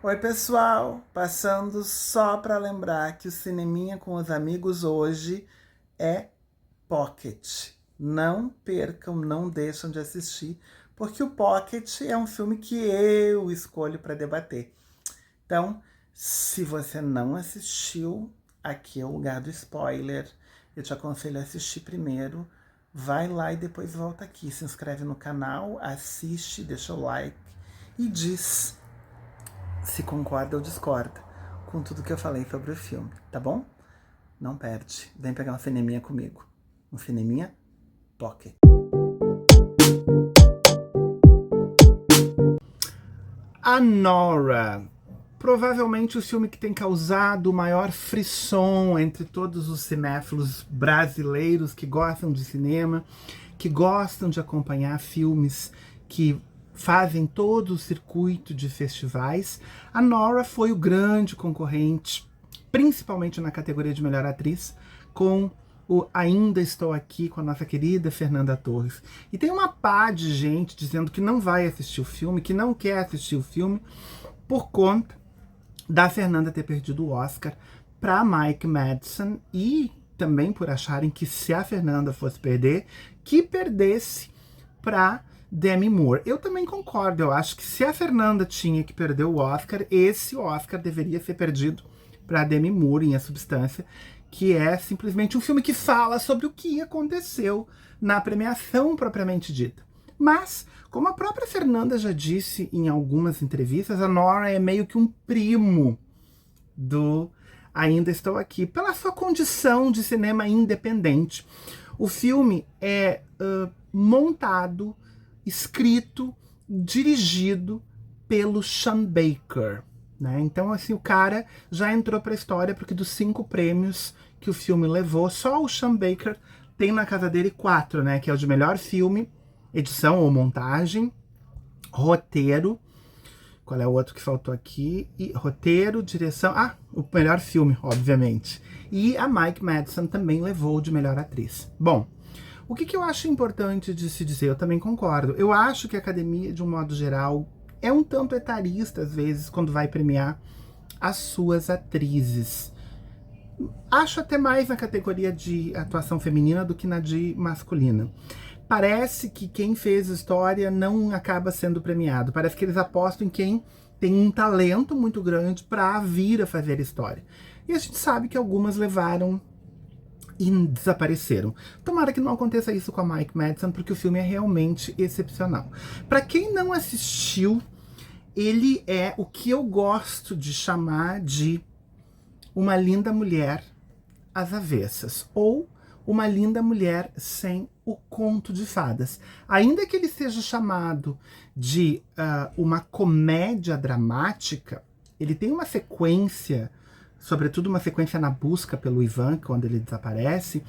Oi, pessoal! Passando só para lembrar que o Cineminha com os amigos hoje é Pocket. Não percam, não deixam de assistir, porque o Pocket é um filme que eu escolho para debater. Então, se você não assistiu, aqui é o lugar do spoiler. Eu te aconselho a assistir primeiro. Vai lá e depois volta aqui. Se inscreve no canal, assiste, deixa o like e diz se concorda ou discorda com tudo que eu falei sobre o filme, tá bom? Não perde. Vem pegar um cineminha comigo. Um cineminha pocket. A Nora. Provavelmente o filme que tem causado o maior frisson entre todos os cinéfilos brasileiros que gostam de cinema, que gostam de acompanhar filmes que fazem todo o circuito de festivais. A Nora foi o grande concorrente, principalmente na categoria de melhor atriz, com o Ainda Estou Aqui, com a nossa querida Fernanda Torres. E tem uma pá de gente dizendo que não vai assistir o filme, que não quer assistir o filme, por conta da Fernanda ter perdido o Oscar para Mike Madsen e também por acharem que se a Fernanda fosse perder, que perdesse para Demi Moore. Eu também concordo, eu acho que se a Fernanda tinha que perder o Oscar, esse Oscar deveria ser perdido para Demi Moore, em A Substância, que é simplesmente um filme que fala sobre o que aconteceu na premiação propriamente dita. Mas, como a própria Fernanda já disse em algumas entrevistas, a Nora é meio que um primo do Ainda Estou Aqui, pela sua condição de cinema independente. O filme é montado, escrito, dirigido pelo Sean Baker, né? Então, assim, o cara já entrou para a história, porque dos 5 prêmios que o filme levou, só o Sean Baker tem na casa dele 4, né? Que é o de melhor filme, edição ou montagem, roteiro. Qual é o outro que faltou aqui? E roteiro, direção... Ah, o melhor filme, obviamente. E a Mike Madsen também levou de melhor atriz. Bom, o que eu acho importante de se dizer? Eu também concordo. Eu acho que a academia, de um modo geral, é um tanto etarista, às vezes, quando vai premiar as suas atrizes. Acho até mais na categoria de atuação feminina do que na de masculina. Parece que quem fez história não acaba sendo premiado. Parece que eles apostam em quem tem um talento muito grande para vir a fazer história. E a gente sabe que algumas levaram e desapareceram. Tomara que não aconteça isso com a Mike Madsen, porque o filme é realmente excepcional. Para quem não assistiu, ele é o que eu gosto de chamar de uma linda mulher às avessas, ou uma linda mulher sem o conto de fadas. Ainda que ele seja chamado de uma comédia dramática, ele tem uma sequência, sobretudo uma sequência na busca pelo Ivan, quando ele desaparece,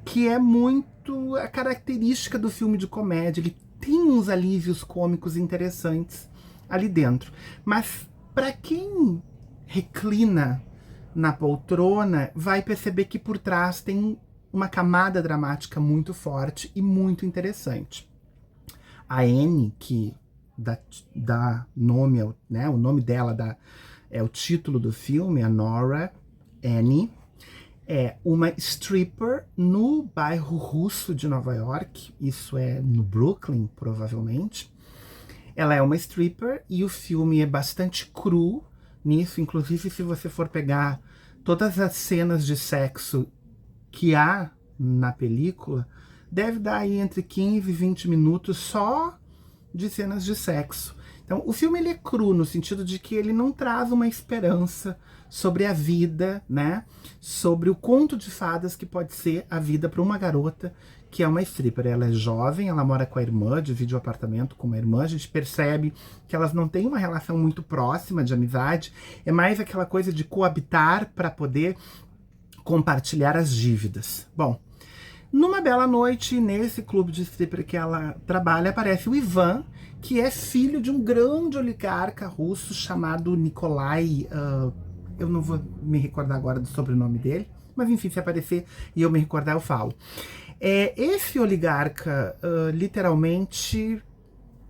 que é muito a característica do filme de comédia. Ele tem uns alívios cômicos interessantes ali dentro. Mas para quem reclina na poltrona, vai perceber que por trás tem uma camada dramática muito forte e muito interessante. A Annie, que dá nome, né, o nome dela é o título do filme, a Nora Annie, é uma stripper no bairro russo de Nova York, isso é no Brooklyn, provavelmente. Ela é uma stripper e o filme é bastante cru nisso, inclusive se você for pegar todas as cenas de sexo que há na película, deve dar aí entre 15 e 20 minutos só de cenas de sexo. Então, o filme ele é cru no sentido de que ele não traz uma esperança sobre a vida, né? Sobre o conto de fadas que pode ser a vida para uma garota que é uma stripper. Ela é jovem, ela mora com a irmã, divide o apartamento com uma irmã. A gente percebe que elas não têm uma relação muito próxima de amizade. É mais aquela coisa de coabitar para poder compartilhar as dívidas. Bom, numa bela noite, nesse clube de stripper que ela trabalha, aparece o Ivan, que é filho de um grande oligarca russo chamado Nikolai. Eu não vou me recordar agora do sobrenome dele, mas enfim, se aparecer e eu me recordar, eu falo. Esse oligarca, literalmente,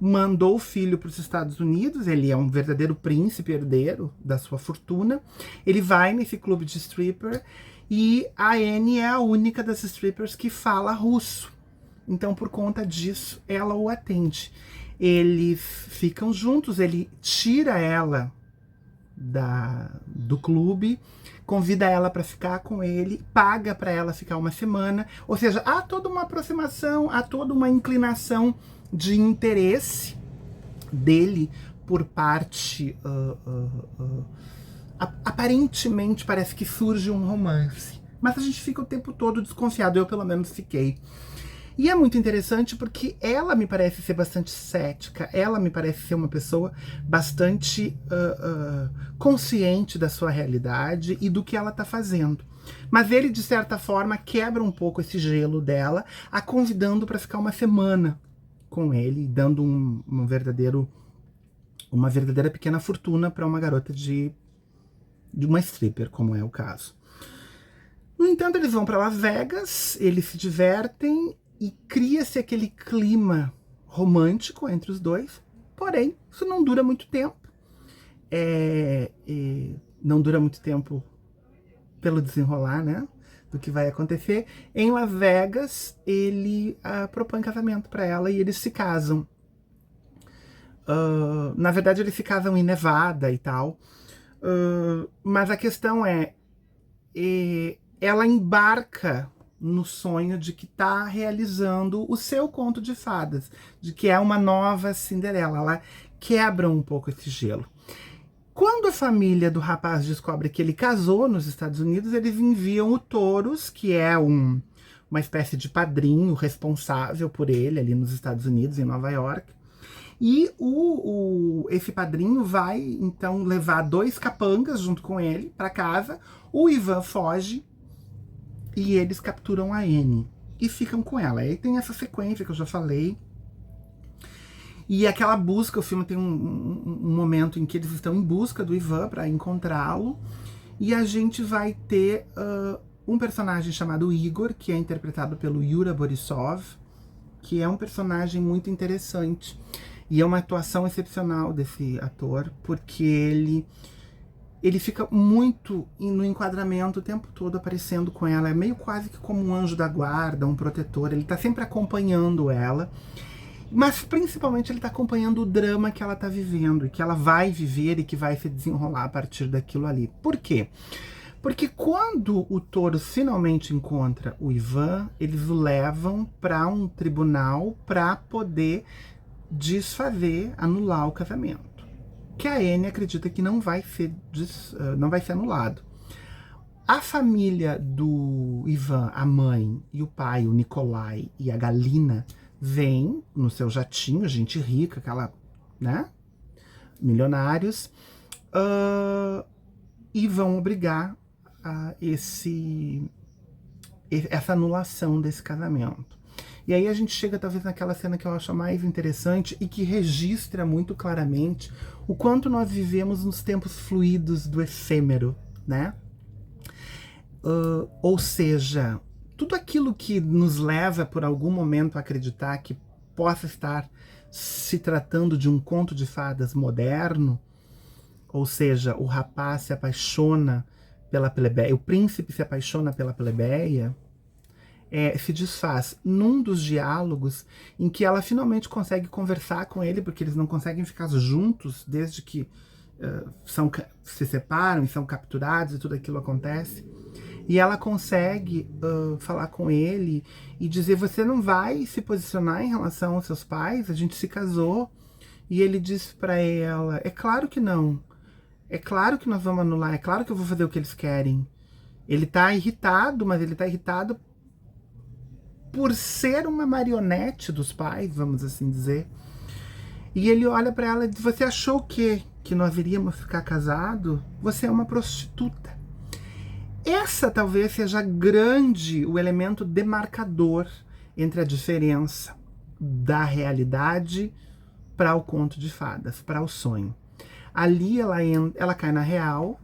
mandou o filho para os Estados Unidos, ele é um verdadeiro príncipe herdeiro da sua fortuna. Ele vai nesse clube de stripper e a Annie é a única das strippers que fala russo. Então, por conta disso, ela o atende. Eles ficam juntos, ele tira ela do clube, convida ela para ficar com ele, paga para ela ficar uma semana. Ou seja, há toda uma aproximação, há toda uma inclinação de interesse dele por parte... aparentemente parece que surge um romance. Mas a gente fica o tempo todo desconfiado, eu pelo menos fiquei. E é muito interessante porque ela me parece ser bastante cética, ela me parece ser uma pessoa bastante consciente da sua realidade e do que ela está fazendo. Mas ele, de certa forma, quebra um pouco esse gelo dela, a convidando para ficar uma semana com ele, dando uma verdadeira pequena fortuna para uma garota de uma stripper, como é o caso. No entanto, eles vão para Las Vegas, eles se divertem e cria-se aquele clima romântico entre os dois, porém, isso não dura muito tempo. Não dura muito tempo pelo desenrolar, né, do que vai acontecer. Em Las Vegas, ele propõe casamento para ela e eles se casam. Na verdade, eles se casam em Nevada e tal. Mas a questão ela embarca no sonho de que está realizando o seu conto de fadas, de que é uma nova Cinderela. Ela quebra um pouco esse gelo. Quando a família do rapaz descobre que ele casou nos Estados Unidos, eles enviam o Taurus, que é uma espécie de padrinho responsável por ele ali nos Estados Unidos, em Nova York. E esse padrinho vai, então, levar 2 capangas junto com ele para casa. O Ivan foge e eles capturam a Annie e ficam com ela. Aí tem essa sequência que eu já falei. E aquela busca, o filme tem um momento em que eles estão em busca do Ivan para encontrá-lo. E a gente vai ter um personagem chamado Igor, que é interpretado pelo Yura Borisov, que é um personagem muito interessante. E é uma atuação excepcional desse ator, porque ele fica muito no enquadramento o tempo todo aparecendo com ela. É meio quase que como um anjo da guarda, um protetor. Ele tá sempre acompanhando ela. Mas principalmente ele tá acompanhando o drama que ela tá vivendo, e que ela vai viver e que vai se desenrolar a partir daquilo ali. Por quê? Porque quando o Taurus finalmente encontra o Ivan, eles o levam para um tribunal para poder desfazer, anular o casamento. Que a Annie acredita que não vai ser anulado. A família do Ivan, a mãe e o pai, o Nikolai e a Galina, vêm no seu jatinho, gente rica, aquela, né, milionários, e vão obrigar essa anulação desse casamento. E aí a gente chega talvez naquela cena que eu acho a mais interessante e que registra muito claramente o quanto nós vivemos nos tempos fluidos do efêmero, né? Ou seja, tudo aquilo que nos leva por algum momento a acreditar que possa estar se tratando de um conto de fadas moderno, ou seja, o rapaz se apaixona pela plebeia, o príncipe se apaixona pela plebeia, se desfaz num dos diálogos em que ela finalmente consegue conversar com ele, porque eles não conseguem ficar juntos desde que se separam e são capturados e tudo aquilo acontece. E ela consegue falar com ele e dizer: você não vai se posicionar em relação aos seus pais? A gente se casou. E ele diz para ela: é claro que não. É claro que nós vamos anular. É claro que eu vou fazer o que eles querem. Ele tá irritado, mas ele tá irritado por ser uma marionete dos pais, vamos assim dizer. E ele olha para ela e diz: você achou que nós iríamos ficar casados? Você é uma prostituta. Essa talvez seja o elemento demarcador entre a diferença da realidade para o conto de fadas, para o sonho. Ali ela cai na real,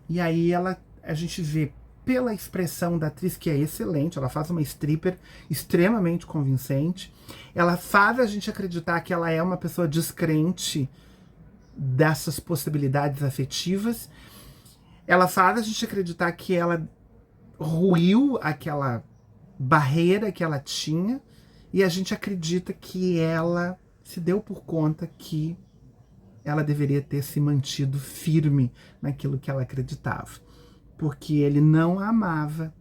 e aí a gente vê pela expressão da atriz, que é excelente, ela faz uma stripper extremamente convincente, ela faz a gente acreditar que ela é uma pessoa descrente dessas possibilidades afetivas, ela faz a gente acreditar que ela ruiu aquela barreira que ela tinha, e a gente acredita que ela se deu por conta que ela deveria ter se mantido firme naquilo que ela acreditava, porque ele não a amava,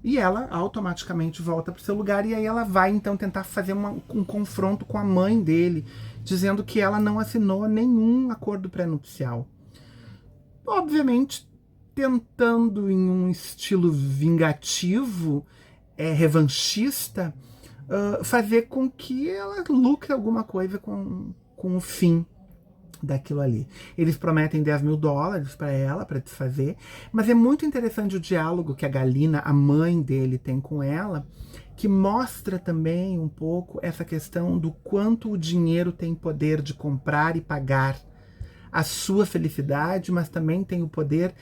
e ela automaticamente volta para o seu lugar, e aí ela vai então tentar fazer um confronto com a mãe dele, dizendo que ela não assinou nenhum acordo pré-nupcial. Obviamente, tentando em um estilo vingativo, revanchista, fazer com que ela lucre alguma coisa com o fim daquilo ali. Eles prometem $10 mil para ela, para desfazer, mas é muito interessante o diálogo que a Galina, a mãe dele, tem com ela, que mostra também um pouco essa questão do quanto o dinheiro tem poder de comprar e pagar a sua felicidade, mas também tem o poder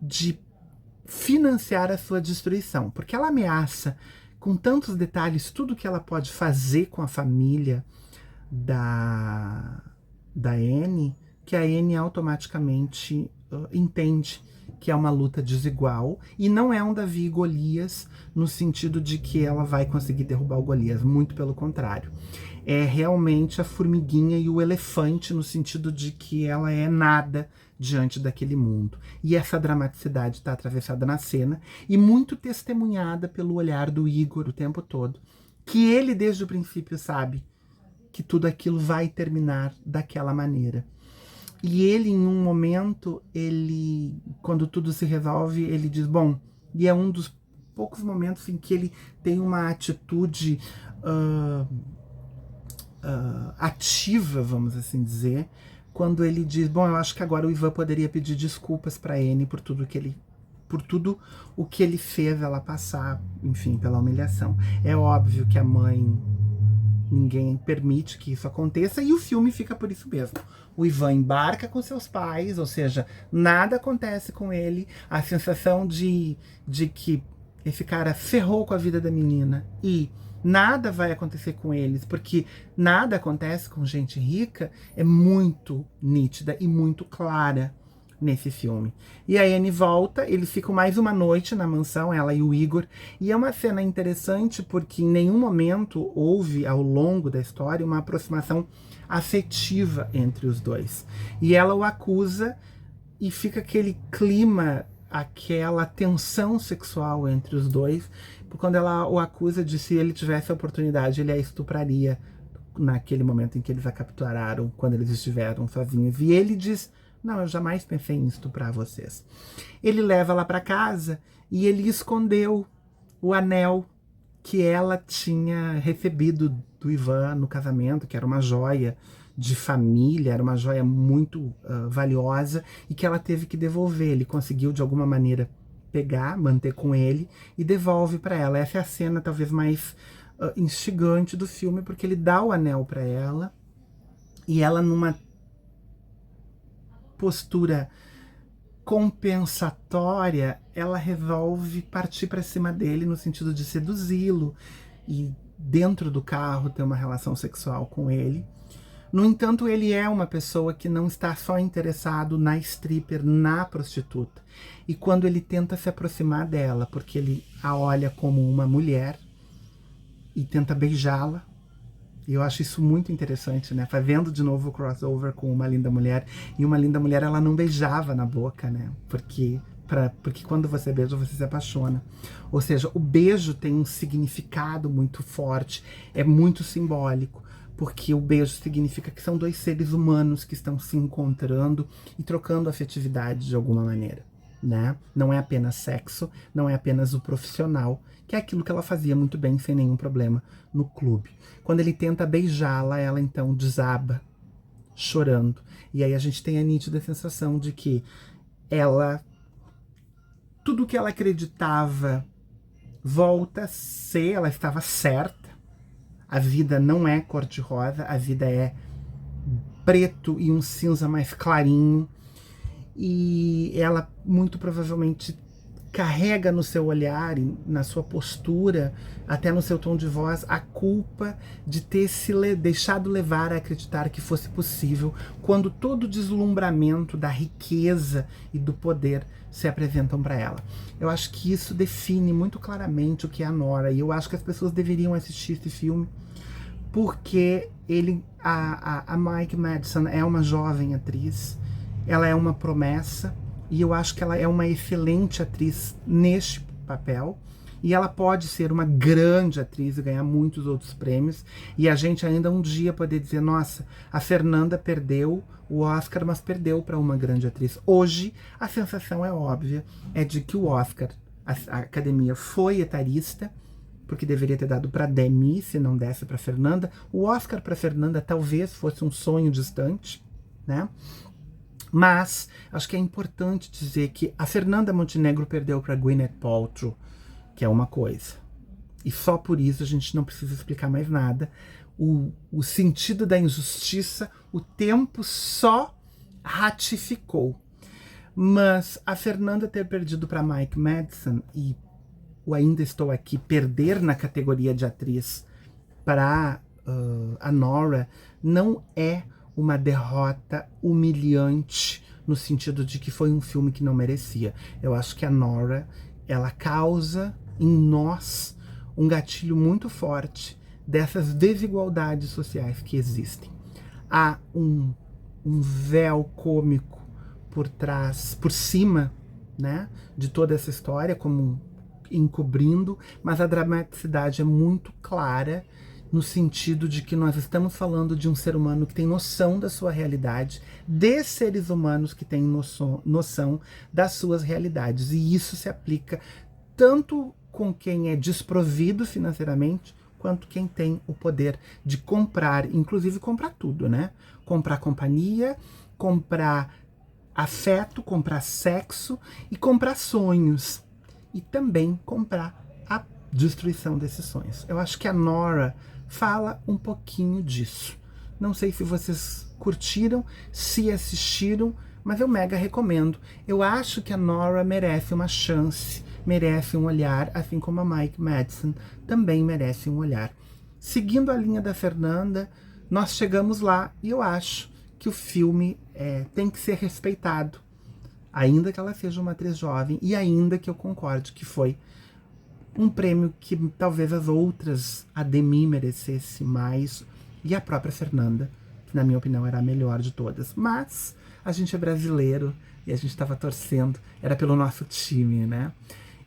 de financiar a sua destruição, porque ela ameaça com tantos detalhes tudo que ela pode fazer com a família da Anne, que a Anne automaticamente entende que é uma luta desigual, e não é um Davi e Golias no sentido de que ela vai conseguir derrubar o Golias, muito pelo contrário. É realmente a formiguinha e o elefante, no sentido de que ela é nada diante daquele mundo. E essa dramaticidade está atravessada na cena e muito testemunhada pelo olhar do Igor o tempo todo, que ele desde o princípio sabe que tudo aquilo vai terminar daquela maneira. E ele, em um momento, quando tudo se resolve, ele diz, bom, e é um dos poucos momentos em que ele tem uma atitude ativa, vamos assim dizer, quando ele diz, bom, eu acho que agora o Ivan poderia pedir desculpas para Anne por tudo o que ele fez ela passar, enfim, pela humilhação. É óbvio que a mãe, ninguém permite que isso aconteça, e o filme fica por isso mesmo. O Ivan embarca com seus pais, ou seja, nada acontece com ele, a sensação de que esse cara ferrou com a vida da menina e nada vai acontecer com eles, porque nada acontece com gente rica, é muito nítida e muito clara nesse filme. E a Anne volta, eles ficam mais uma noite na mansão, ela e o Igor, e é uma cena interessante porque em nenhum momento houve, ao longo da história, uma aproximação afetiva entre os dois. E ela o acusa e fica aquele clima, aquela tensão sexual entre os dois, quando ela o acusa de, se ele tivesse a oportunidade, ele a estupraria naquele momento em que eles a capturaram, quando eles estiveram sozinhos. E ele diz, não, eu jamais pensei em estuprar vocês. Ele leva ela para casa e ele escondeu o anel que ela tinha recebido do Ivan no casamento, que era uma joia de família, era uma joia muito valiosa, e que ela teve que devolver. Ele conseguiu de alguma maneira pegar, manter com ele e devolve para ela. Essa é a cena talvez mais instigante do filme, porque ele dá o anel para ela e ela, numa postura compensatória, ela resolve partir para cima dele no sentido de seduzi-lo e dentro do carro ter uma relação sexual com ele. No entanto, ele é uma pessoa que não está só interessado na stripper, na prostituta. E quando ele tenta se aproximar dela, porque ele a olha como uma mulher e tenta beijá-la, e eu acho isso muito interessante, né? Fazendo de novo o crossover com Uma Linda Mulher. E Uma Linda Mulher, ela não beijava na boca, né? Porque quando você beija, você se apaixona. Ou seja, o beijo tem um significado muito forte, é muito simbólico. Porque o beijo significa que são dois seres humanos que estão se encontrando e trocando afetividade de alguma maneira, né? Não é apenas sexo, não é apenas o profissional, que é aquilo que ela fazia muito bem, sem nenhum problema, no clube. Quando ele tenta beijá-la, ela então desaba, chorando. E aí a gente tem a nítida sensação de que tudo que ela acreditava volta a ser, ela estava certa. A vida não é cor-de-rosa, a vida é preto e um cinza mais clarinho. E ela muito provavelmente carrega no seu olhar, na sua postura, até no seu tom de voz, a culpa de ter se deixado levar a acreditar que fosse possível, quando todo o deslumbramento da riqueza e do poder se apresentam para ela. Eu acho que isso define muito claramente o que é a Nora, e eu acho que as pessoas deveriam assistir esse filme, porque a Mike Madsen é uma jovem atriz, ela é uma promessa, e eu acho que ela é uma excelente atriz neste papel, e ela pode ser uma grande atriz e ganhar muitos outros prêmios, e a gente ainda um dia poder dizer, nossa, a Fernanda perdeu o Oscar, mas perdeu para uma grande atriz. Hoje, a sensação é óbvia, é de que o Oscar, a Academia foi etarista, porque deveria ter dado para Demi, se não desse para Fernanda. O Oscar para Fernanda talvez fosse um sonho distante, né? Mas acho que é importante dizer que a Fernanda Montenegro perdeu para Gwyneth Paltrow, que é uma coisa. E só por isso a gente não precisa explicar mais nada. O sentido da injustiça, o tempo só ratificou. Mas a Fernanda ter perdido para Mike Madsen e o Ainda Estou Aqui perder na categoria de atriz para a Nora não é uma derrota humilhante no sentido de que foi um filme que não merecia. Eu acho que a Nora, ela causa em nós um gatilho muito forte dessas desigualdades sociais que existem. Há um véu cômico por trás, por cima, né, de toda essa história, como encobrindo, mas a dramaticidade é muito clara, no sentido de que nós estamos falando de um ser humano que tem noção da sua realidade, de seres humanos que têm noção das suas realidades. E isso se aplica tanto com quem é desprovido financeiramente, quanto quem tem o poder de comprar, inclusive comprar tudo, né? Comprar companhia, comprar afeto, comprar sexo e comprar sonhos. E também comprar a destruição desses sonhos. Eu acho que a Nora fala um pouquinho disso. Não sei se vocês curtiram, se assistiram, mas eu mega recomendo. Eu acho que a Nora merece uma chance, merece um olhar, assim como a Mike Madsen também merece um olhar. Seguindo a linha da Fernanda, nós chegamos lá e eu acho que o filme tem que ser respeitado, ainda que ela seja uma atriz jovem e ainda que eu concorde que foi um prêmio que talvez as outras, a Demi merecesse mais, e a própria Fernanda, que na minha opinião era a melhor de todas. Mas a gente é brasileiro e a gente estava torcendo, era pelo nosso time, né?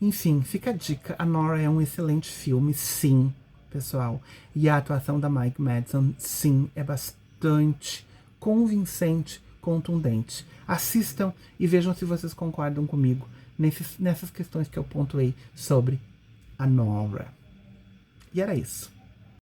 Enfim, fica a dica, a Nora é um excelente filme, sim, pessoal. E a atuação da Mike Madsen, sim, é bastante convincente, contundente. Assistam e vejam se vocês concordam comigo nessas questões que eu pontuei sobre a Nora. E era isso.